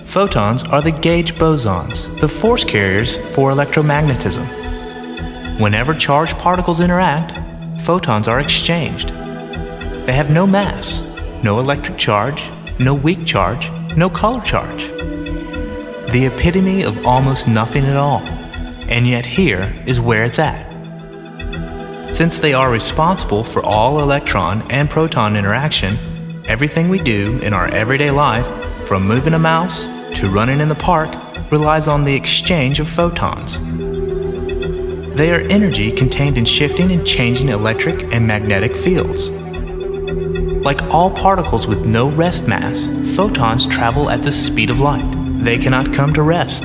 Photons are the gauge bosons, the force carriers for electromagnetism. Whenever charged particles interact, photons are exchanged. They have no mass, no electric charge, no weak charge, no color charge. The epitome of almost nothing at all, and yet here is where it's at. Since they are responsible for all electron and proton interaction, everything we do in our everyday life, from moving a mouse to running in the park, relies on the exchange of photons. They are energy contained in shifting and changing electric and magnetic fields. Like all particles with no rest mass, photons travel at the speed of light. They cannot come to rest.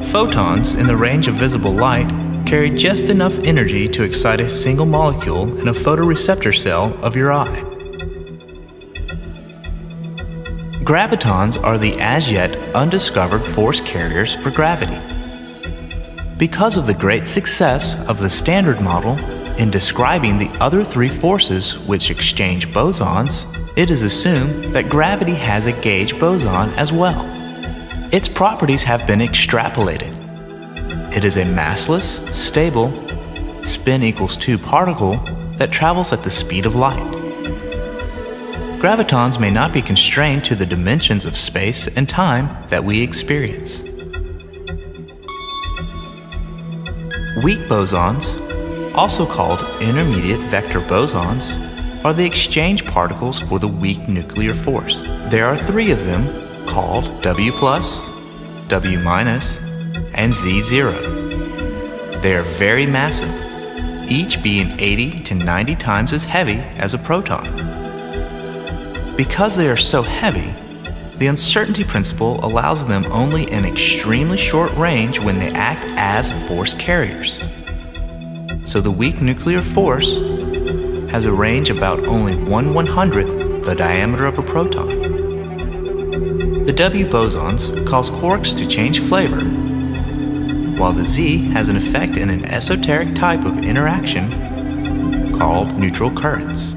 Photons, in the range of visible light, carry just enough energy to excite a single molecule in a photoreceptor cell of your eye. Gravitons are the as-yet undiscovered force carriers for gravity. Because of the great success of the Standard Model in describing the other three forces which exchange bosons, it is assumed that gravity has a gauge boson as well. Its properties have been extrapolated. It is a massless, stable, spin equals 2 particle that travels at the speed of light. Gravitons may not be constrained to the dimensions of space and time that we experience. Weak bosons, also called intermediate vector bosons, are the exchange particles for the weak nuclear force. There are 3 of them called W+, W-, and Z0. They are very massive, each being 80 to 90 times as heavy as a proton. Because they are so heavy, the uncertainty principle allows them only an extremely short range when they act as force carriers. So the weak nuclear force has a range about only 1/100th the diameter of a proton. The W bosons cause quarks to change flavor, while the Z has an effect in an esoteric type of interaction called neutral currents.